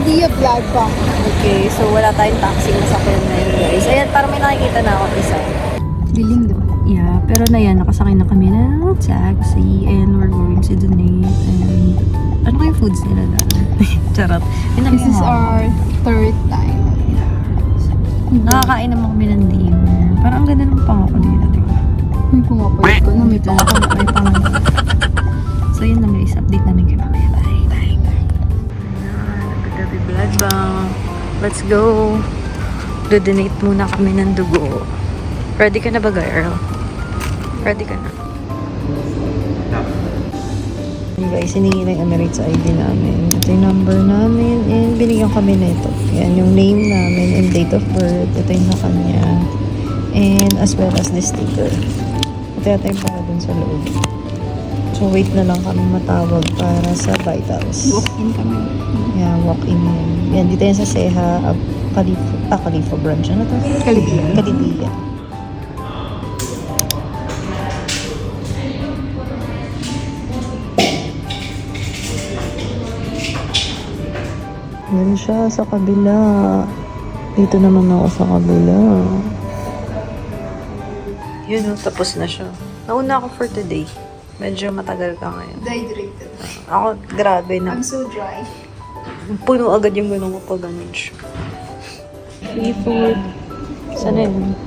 Dia Blood Bank. Okay, so wala tayong taxi na sakyan ngayon guys. Ayan, parang may nakikita na ako isa. Dilim, diba? Yeah, pero na yan, nakasakay na kami ng taxi and we're going to donate and ano kayong foods nila na? Charot. This is our third time. Nakakain naman kami ng dinner. Parang ang ganda ng pangako dito, diba? May pumapayot ko na may pangako. May pangako. So yun lang guys, update namin kayo mamaya. Bye, bye, bye. Nagkagabi blood bank. Let's go. Do-donate muna kami ng dugo. Ready ka na ba, girl? Ready ka na? Hey guys, hiningi na yung Emirates ID namin. Ito yung number namin and binigyan kami na ito. Yan yung name namin and date of birth. Ito yung na kanya. And as well as the sticker. Ito yata yung para dun sa loob. So wait na lang kami matawag para sa vitals. Walk-in kami. Yeah, walk-in yan. Yan, dito yan sa Seha, Khalifa branch. Ano to? Kalibia. Kalibia. Yan siya sa kabila. Dito naman ako sa kabila. Yun o, tapos na siya. Nauna ako for today. Medyo matagal ka ngayon. Dehydrated. Ako, grabe na. I'm so dry. Puno agad yung gano'n ko pag ganun siya. Free food. Sana yun?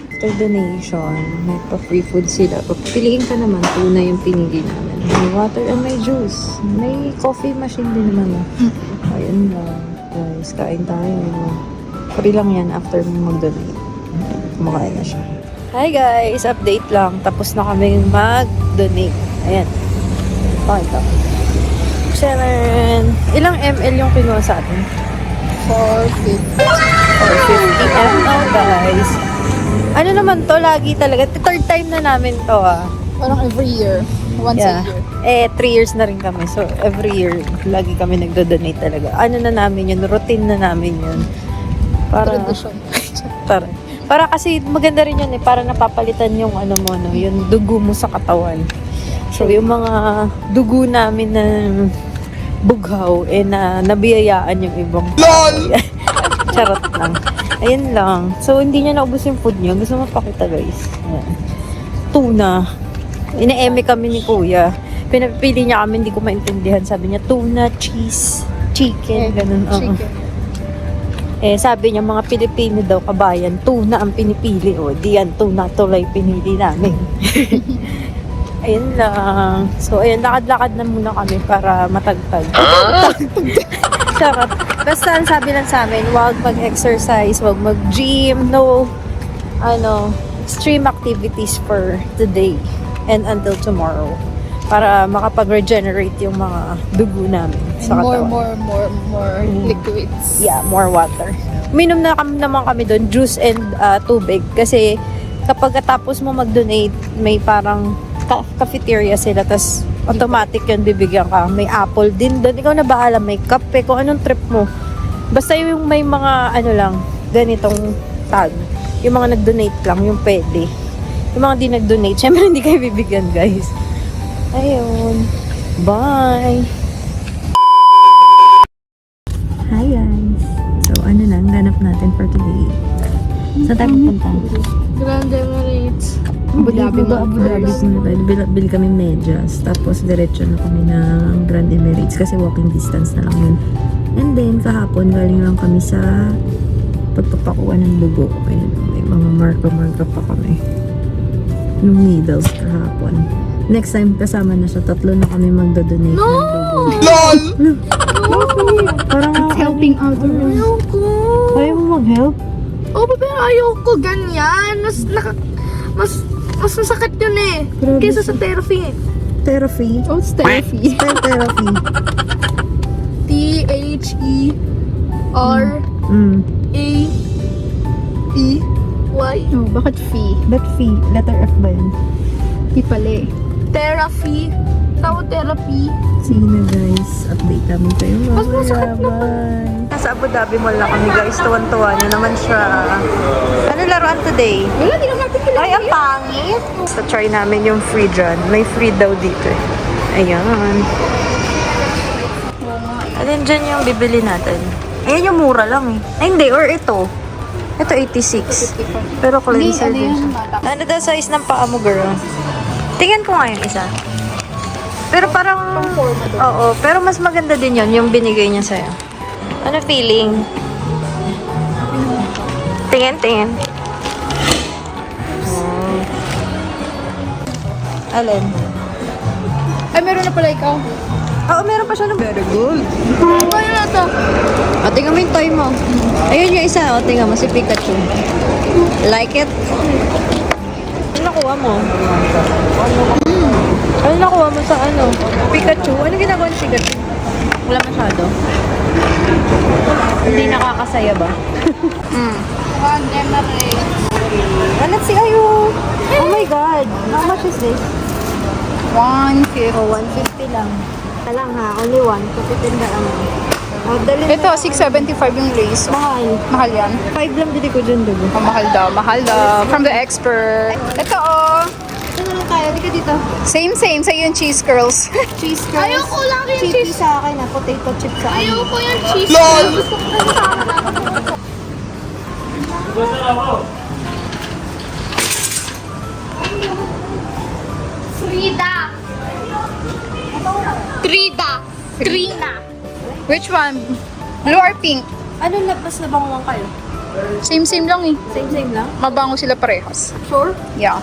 After donation, may pa-free food sila. Piliin ka naman, tuna yung pinili namin. May water and may juice. May coffee machine din naman. Ayun lang. Guys, kain tayo. Free lang yan after mo mag-donate. Kumakain na siya. Hi guys! Update lang. Tapos na kami mag-donate. Ayan. Pakita. Sharon! Ilang ml yung kinuha sa atin? 450. 450 ml guys. Ano naman to? Lagi talaga. Third time na namin to Parang every year. Once a year. 3 years na rin kami. So, every year, lagi kami nagdo-donate talaga. Ano na namin yun? Routine na namin yun. Tradition. Para kasi maganda rin yun para napapalitan yung ano mo, no, yung dugo mo sa katawan. So, yung mga dugo namin na bughaw, na nabiyayaan yung ibang LOL! Charot lang. Ayun lang. So, hindi niya naubos yung food niya. Gusto mo pakita, guys. Ayan. Tuna. Ine-eme kami ni Kuya. Pinapili niya kami, hindi ko maintindihan. Sabi niya, tuna, cheese, chicken, ganun. Chicken. Sabi niya, mga Pilipino daw, kabayan, tuna ang pinipili. O, di yan, tuna tuloy pinili namin. Ayun lang. So, ayun, lakad-lakad na muna kami para matagtag. Charot. Basta ang sabi lang sa amin, huwag mag-exercise, huwag mag-gym, no, extreme activities for today and until tomorrow. Para makapag-regenerate yung mga dugo namin sa katawan. More liquids. Yeah, more water. Uminom na naman kami doon, juice and tubig. Kasi kapag katapos mo mag-donate, may parang cafeteria sila. Tapos automatic yun, bibigyan ka. May apple din doon. Ikaw na bahala, may kape, kung anong trip mo. Basta yung may mga ganitong tag. Yung mga nag-donate lang, yung pwede. Yung mga di nag-donate, syempre hindi kayo bibigyan, guys. Ayun. Bye! Hi guys! So, ganap natin for today. Saan tayo pupunta? Grand Emirates. Abu Dhabi muna tayo. Bil kami medyas. Tapos, diretso na kami ng Grand Emirates kasi walking distance na lang yun. And then, kahapon, galing lang kami sa pagpapakuha ng dugo. Ayun, may mga marka-marka pa kami. Yung needles kahapon. Next time, kasama na siya. 3 na kami magdodonate ng dugo. LOL! Parang It's helping out. Ayoko. Ayaw mo mag-help? Oh, pero ayoko ganyan. Mas masakit yun eh. Grabe. Kaysa sa therapy. Therapy? Oh, it's therapy. Spell therapy. T-H-E-R-A-P-Y. Oh, bakit fee? Ba't fee? Letter F ba yun? Fee pala eh. Therapy. Tawag therapy. Sige na guys, update namin kayo. Mas masakit Bye! Nasa Abu Dhabi Mall na kami guys, tuwan-tuwa na naman siya. Ano laruan today? Wala, di naman natin kilala. Ay, ang pangit! So, try namin yung free dyan. May free daw dito eh. Ayan. Alin dyan yung bibili natin? Ayan yung mura lang eh. Ay, hindi. Or ito. Ito 86. Pero cleanser din siya. Ano daw size ng paa mo, girl? Tingnan ko nga yung isa. Pero parang... Oo. Pero mas maganda din yun, yung binigay niya sa'yo. Ano feeling? Tingin. Alin? Ay, meron na pala ikaw. Oo, meron pa siya ng very good. Ano na to? O, tingnan mo yung toy mo. Ayun yung isa. O, tingnan mo si Pikachu. Like it? Ano nakuha mo? Ano nakuha mo sa ano? Pikachu? Ano ginagawa ni Pikachu? Wala masyado. Hindi nakakasaya ba? Let's see. Ayo! Oh my God! How much is this? 150. Oh, 150 lang. Lang ha, only one. Kapitinda lang. Oh, dali mo. Ito, 675 yung lace. Mahal. Mahal yan. 5 lang dito ko dyan, dugo. Oh, mahal daw. Mahal daw. From the expert. Ito, oh. Ito na lang tayo. Di ka dito. Same. Sa'yo yung cheese curls. Cheese curls. Ayoko lang yung Chippy cheese. sa akin na potato chip sa akin. Ayoko yung cheese curls. Gusto ko na sa Trina. Which one? Blue or pink? Ano labas na banguan kayo? Same lang eh. Same lang? Mabango sila parehas. Sure? Yeah.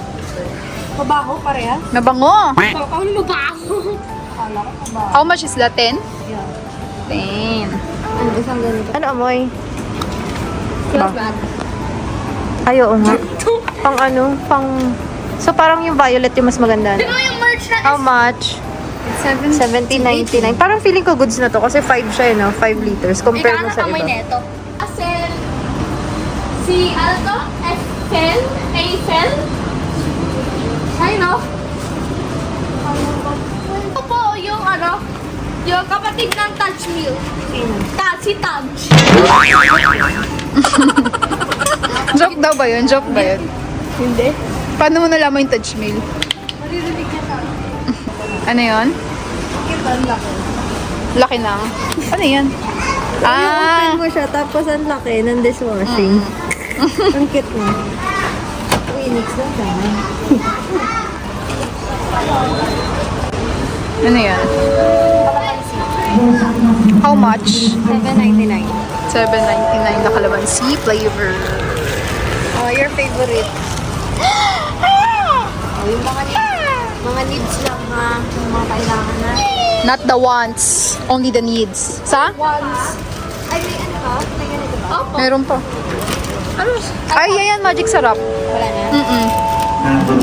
Mabaho pareha? Mabango. Paano mabaho? Kala ko mabaho. How much is that? 10? Yeah. 10. Ano, isang ganito. Ano amoy? Ba? Ay, oo nga. Pang ano? So parang yung violet yung mas maganda. Ano yung merch na How much? 70.99. Parang feeling ko goods na to kasi 5 siya, no? 5 liters. Compare mo sa iba. neto. Asel. Si, ano to? Eiffel? Ay, no? Ito po, yung ano, yung kapatid ng Touch Meal. Si Touch. Joke daw ba yun? Joke ba yun? Hindi. Paano mo nalaman yung Touch Meal? Maririnig ka sa Ano yun? Laki na. Ano yan? Open mo siya, tapos ang laki ng dishwashing. Ang cute mo. Winix lang sana. Ano yan? How much? 7.99. 7.99 na kalamansi flavor. Oh, your favorite. Oh, yung mga needs lang ha. Yung mga kailangan na. Not the wants, only the needs. Sa? Once. Ay, may ano ka? May ganito ba? Meron pa. Ano? Ay, yan, magic sarap. Wala na. Mm-mm.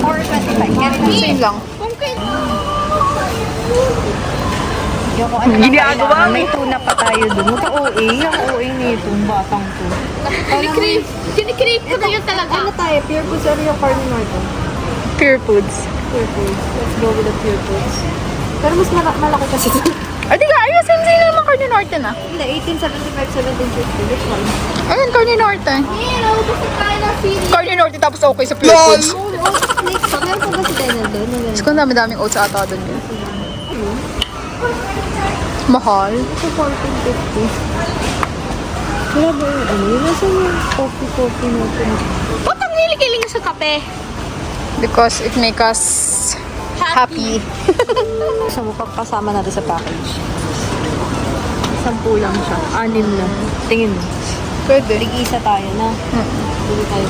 4.25. Ganito. Same lang. Yung kung ano Ginagawa kailangan. mo. May tuna pa tayo dun. Huwag ka OA. Yung OA nito, batang to. Kinikrave ko na yun talaga. Ano tayo? Pure Foods or yung Carne Norte? Pure foods. Pure Foods. Let's go with the Pure Foods. Pero mas malaki kasi ito. Ay, di ka, ayun, same naman Carne Norte na. Hindi, 1875, 1750. Which one? Ayun, Carne Norte. Gusto tayo na feeling. Carne Norte tapos okay sa Pure Foods. Next, meron pa ba si Daniel doon? Mas kung dami-daming oats ata doon yun. Mahal. Ito 1450. Wala ba yung ano? Yung nasa yung coffee natin. Ba't ang hiligiling sa kape? Because it make us happy. Sa mukha kasama natin sa package. 10 lang siya. 6 lang. Tingin mo. Pwede. Tig-isa tayo na. Bili tayo.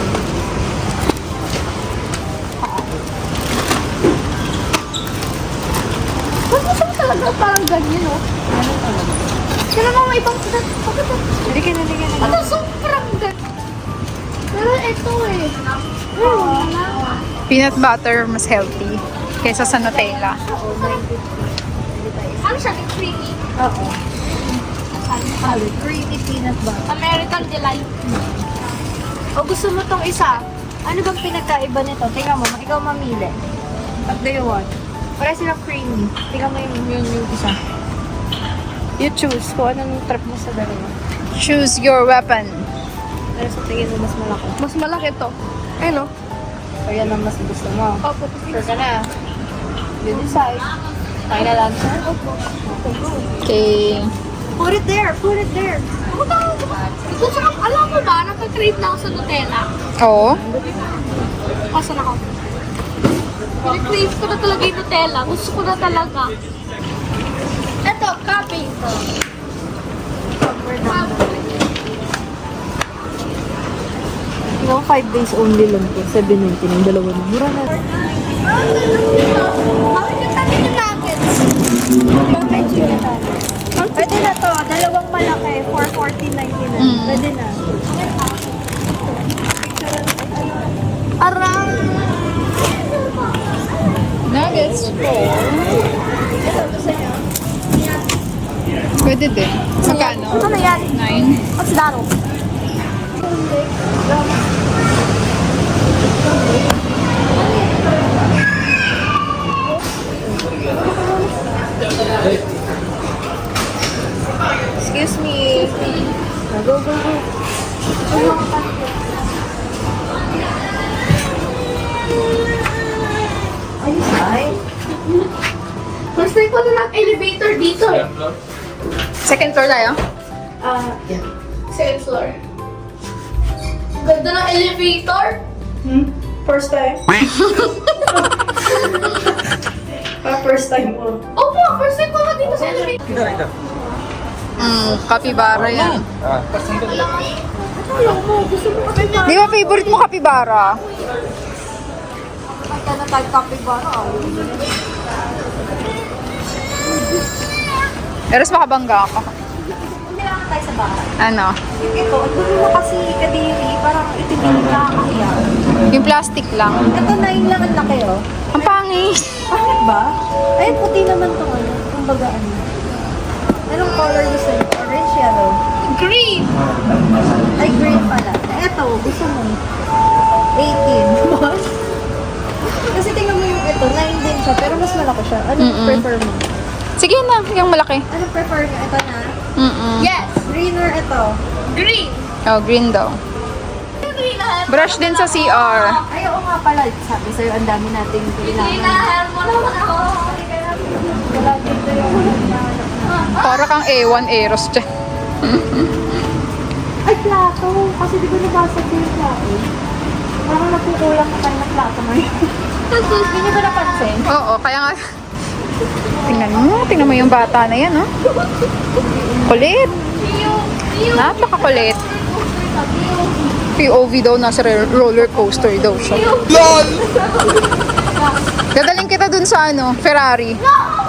Ba't mo talaga parang ganyan, no? Ano talaga? Kaya naman may ibang Hindi ka na. Ano, sobrang ganyan. Pero ito eh. Peanut butter mas healthy kaysa sa Nutella. Ano siya? Creamy? Oo. Creamy peanut butter. American Delight. O gusto mo tong isa? Ano bang pinagkaiba nito? Tingnan mo, ikaw mamili. What do you want? Para silang creamy. Tingnan mo yung isa. You choose kung anong trip mo sa dalawa. Choose your weapon. Pero sa tingin mo mas malaki. Mas malaki to. Ayun, no? O yan ang mas gusto mo. Opo. Sure ka na. You decide. Tayo na lang, sir. Okay. Put it there. Put it there. Gusto ko, alam mo ba, nakakrave na ako sa Nutella. Oo. Asan ako? Crave ko na talaga yung Nutella. Gusto ko na talaga. Ito, copy ito. No, 5 days only lang po. 7.90 ng dalawa na. Mura na. Bakit yung tabi ng nuggets? Pwede na to. Dalawang malaki. 414.99. Pwede na. Arang. Nuggets po. Pwede din. Magkano? Ano yan? 9. What's that? Excuse me. Go, go, go. Ayos ay. First time ko na ng elevator dito. Second floor tayo? Second floor. Ganda ng elevator. First time. First time mo. Opo, first time ko na dito sa elevator. Kapibara yan. Ayaw mo, gusto mo kami na. Di ba favorite mo kapibara? Kaya na tayo copy ba? Eros makabangga ako. Hindi lang tayo sa bahay. Ano? Ito, ang dumi mo kasi kadiri. Parang itimim na kaya. Yung plastic lang. Ito, 9 lang ang laki oh. Ang pangit. Bakit ba? Ay, puti naman to ano. Kumbaga ano. Anong color gusto niyo? Orange, yellow? Green. Ay, green pala. Ito, gusto mo. 18. Boss? Kasi tingnan mo yung ito, 9 din siya, pero mas malaki siya. Anong prefer mo? Sige na, yung malaki. Anong prefer mo? Ito na? Yes. Green or ito? Green. Oh, green daw. Green na hair. Brush din sa CR. Ay, oo nga pala. Sabi sa'yo, ang dami nating Green na kailangan. hair mo naman ako. Wala dito yung Para kang A1 Eros dyan. Ay, plato. Kasi di ba nabasa ko yung plato? Parang nakukulang ka tayo ng plato ngayon. Hindi niyo ba napansin? Oo, kaya nga. Tingnan mo yung bata na yan, oh. Kulit. Napakakulit. POV daw, nasa roller coaster daw siya. LOL! Dadaling kita dun sa Ferrari.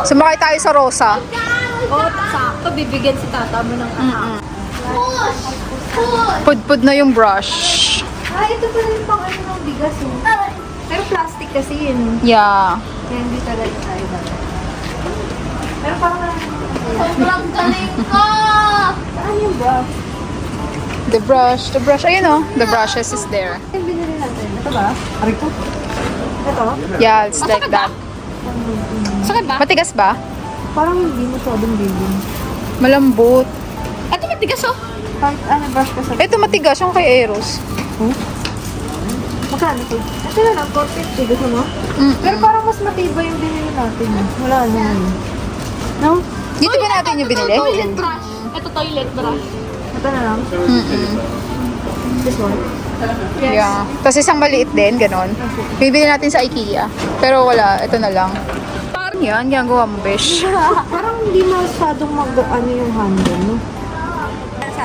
Sumakay tayo sa Rosa. Oo, sakto. Bibigyan si tata mo ng anak. Push. Push. Pudpud na yung brush. Ay, ito pala yung pang ano ng bigas. Oh. Pero plastic kasi yun. Yeah. Kaya hindi talaga tayo ba. Pero parang Sobrang galing ko. saan yung brush? The brush. Ayun, oh. The brushes is there. Yung binili natin. Ito ba? Aray ko. Ito? Yeah, it's like that. Sakit ba? Matigas ba? Parang hindi masyadong bilhin. Malambot. Ito matigas oh. Kahit ano brush ka sa... Ito matigas yung kay Eros. Magkano ito? Ito na lang, 450. Gusto mo? Pero parang mas matibay yung binili natin. Wala na yun. No? Dito ba natin yung binili? Toilet brush. Ito toilet brush. Ito na lang. This one? Yeah. Tapos isang maliit din, ganon. Bibili natin sa IKEA. Pero wala, ito na lang. Parang yan, ginagawa mo, besh. Parang hindi masyadong ano yung handle, no?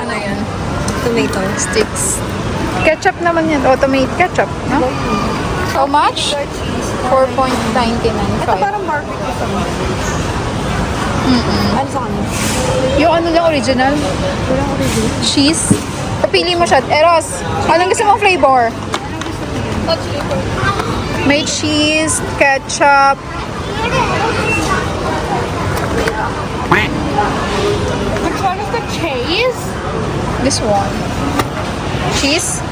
Ano yan? Tomato. Sticks. Ketchup naman yan. Automate ketchup, no? How much? 4.99. Ito parang barbecue sa mo. Ano sa kanya? Yung ano lang original? Walang original. Cheese. Papili mo siya. Eros, anong gusto mong flavor? May cheese, ketchup. Which one is the cheese? This one. Cheese?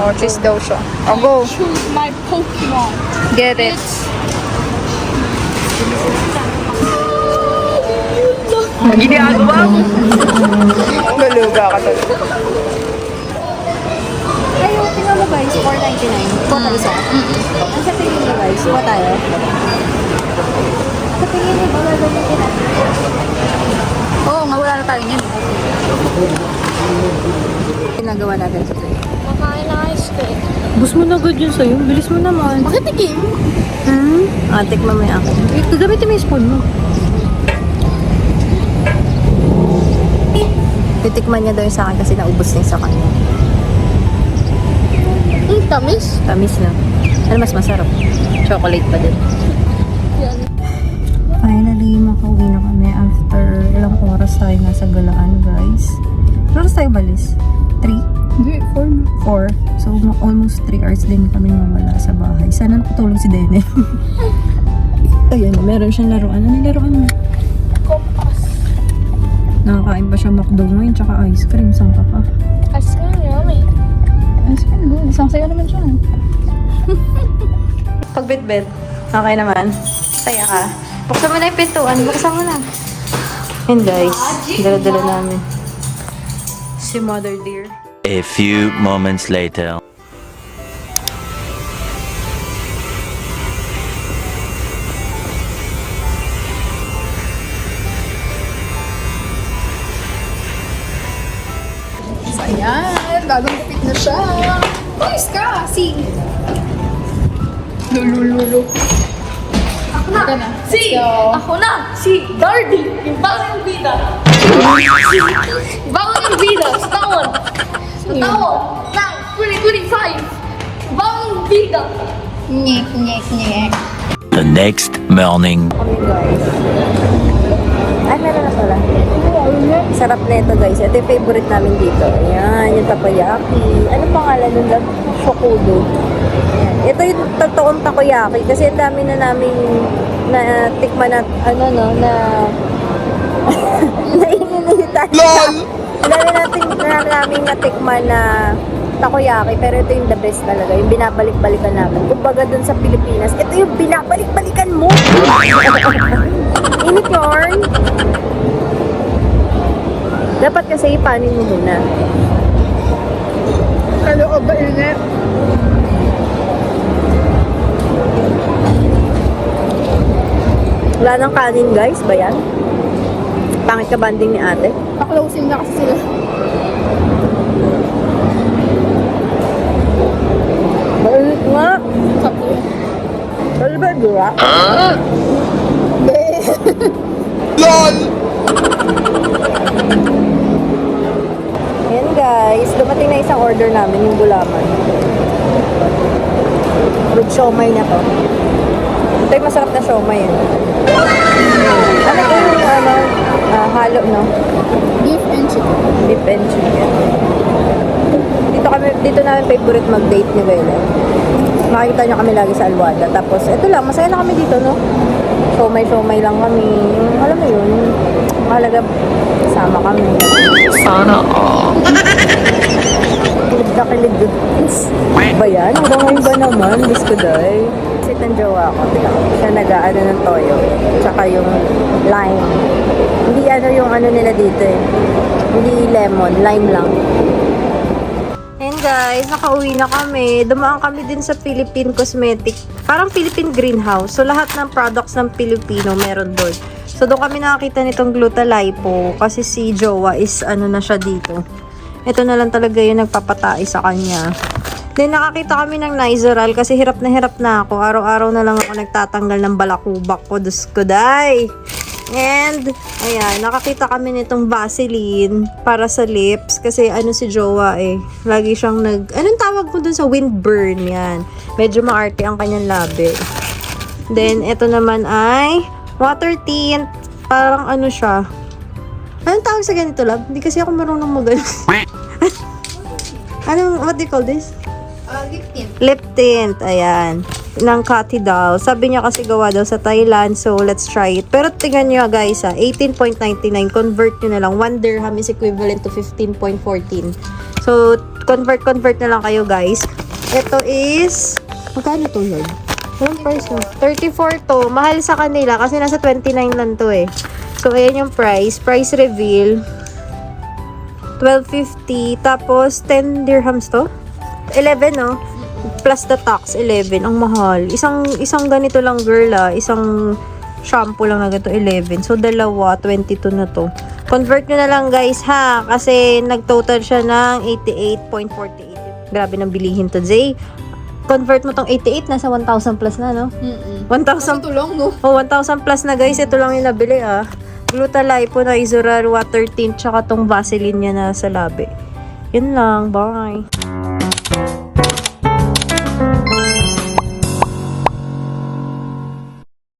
Oh, cheese daw siya. Oh, go. Choose my Pokemon. Get it. Ginagawa mo. Galuga ka talaga. Ay, yung tingnan mo guys, 4.99. Total isa. Ang sa tingin mo guys, kuha tayo. Sa tingin mo ba gagamitin natin? Oo nga, wala na tayo tayo niyan. Ginagawa natin sa plate. Makain ng ice cream. Bus mo na agad yun sa'yo. Bilis mo naman. Bakit tikim? Tikman mo yung akin. Gagamitin mo yung spoon mo. Titikman niya daw yung sa akin kasi naubos niya sa kanya. Tamis. Tamis na. Ano mas masarap? Chocolate pa din. Yan. Finally, makauwi na kami after ilang oras tayo nasa galaan, guys. Ilang oras tayo balis? 3? Hindi, 4 na. 4. So, almost 3 hours din kami nawala sa bahay. Sana nakatulog si Dene. Ayun, meron siyang laruan. Ano yung laruan mo? Kompas. Nakakain pa siya McDo ngayon, tsaka ice cream. Saan ka pa? Ice cream yummy. Ice cream, good. Isang sayo naman siya. Pagbitbit. Okay naman. Saya ka. Buksan mo na yung pintuan. Buksan mo na. Yun guys. Dala-dala namin. Si Mother Dear. A few moments later. Ayan, bagong gupit na siya. Boys ka, si. Lulululu. Ako na. Si. Ako na. Si Dardy. Yung bagong bida. Bagong bida. Sa taon. Sa taon. Ng 2025. Bagong bida. Nyek, nyek, nyek. The next morning. Kami guys. Ay, meron na pala. Sarap na ito guys. Ito yung favorite namin dito. Ayan, yung takoyaki. Ano pangalan nun lang? Shokudo. Ayan. Ito yung totoong takoyaki. Kasi ang dami na namin na tikman na, ano no, na naiinilitan. LOL! Ang dami namin natikman na takoyaki. Pero ito yung the best talaga. Yung binabalik-balikan namin. Kumbaga dun sa Pilipinas, ito yung binabalik-balikan mo! Init yarn! Dapat kasi ipanin mo muna. Kalo ko ba init? Wala nang kanin guys, ba yan? Pangit ka banding ni ate? Pa-closing na kasi sila. Mainit nga! Kapo. Ano ba dura? Ayan guys, dumating na isang order namin, yung gulaman. With siomay na to. Ito yung masarap na siomay yun. Ano ito yung halo, no? Beef and chicken. Beef and chicken. Dito namin favorite mag-date ni Bella. Makikita niyo kami lagi sa Alwada. Tapos, ito lang, masaya na kami dito, no? Siomay lang kami. Alam mo yun, mahalaga sama kami. Sana all. Kilid na kilid yun. Ba yan? Hanggang ngayon ba naman? Diyos ko dahi. Sit ang jowa ko. Tika, siya nag-ano ng toyo. Tsaka yung lime. Hindi ano yung ano nila dito eh. Hindi lemon, lime lang. And guys, nakauwi na kami. Dumaan kami din sa Philippine Cosmetic. Parang Philippine Greenhouse. So, lahat ng products ng Pilipino meron doon. So, doon kami nakakita nitong Glutalipo. Kasi si Jowa is ano na siya dito. Ito na lang talaga yung nagpapatay sa kanya. Then, nakakita kami ng Nizoral kasi hirap na ako. Araw-araw na lang ako nagtatanggal ng balakubak ko. Dus ko, day! And, ayan, nakakita kami nitong Vaseline para sa lips. Kasi ano si Jowa eh. Lagi siyang anong tawag mo dun sa windburn? Yan. Medyo maarte ang kanyang labi. Then, ito naman ay water tint. Parang ano siya. Anong tawag sa ganito, love? Hindi kasi ako marunong mag-ano. What do you call this? Lip tint. Lip tint, ayan. Ng Cathy Doll. Sabi niya kasi gawa daw sa Thailand, so let's try it. Pero tingnan nyo guys 18.99. Convert nyo na lang. 1 dirham is equivalent to 15.14. So, convert na lang kayo guys. Ito is, magkano to yun? Anong price mo? 34 to. Mahal sa kanila kasi nasa 29 lang to eh. So, ayan yung price. Price reveal. 12.50. Tapos, 10 dirhams to? 11, no? Plus the tax, 11. Ang mahal. Isang ganito lang, girl, Isang shampoo lang na ganito, 11. So, dalawa, 22 na to. Convert nyo na lang guys ha. Kasi nag-total siya ng 88.48. Grabe nang bilihin to, Zay. Convert mo tong 88, nasa 1,000 plus na, no? 1,000 Ito lang, no? Oh, 1,000 plus na guys. Ito lang yung nabili ah. Glutathione na Isoral water tint tsaka tong Vaseline niya na sa labi. Yun lang. Bye.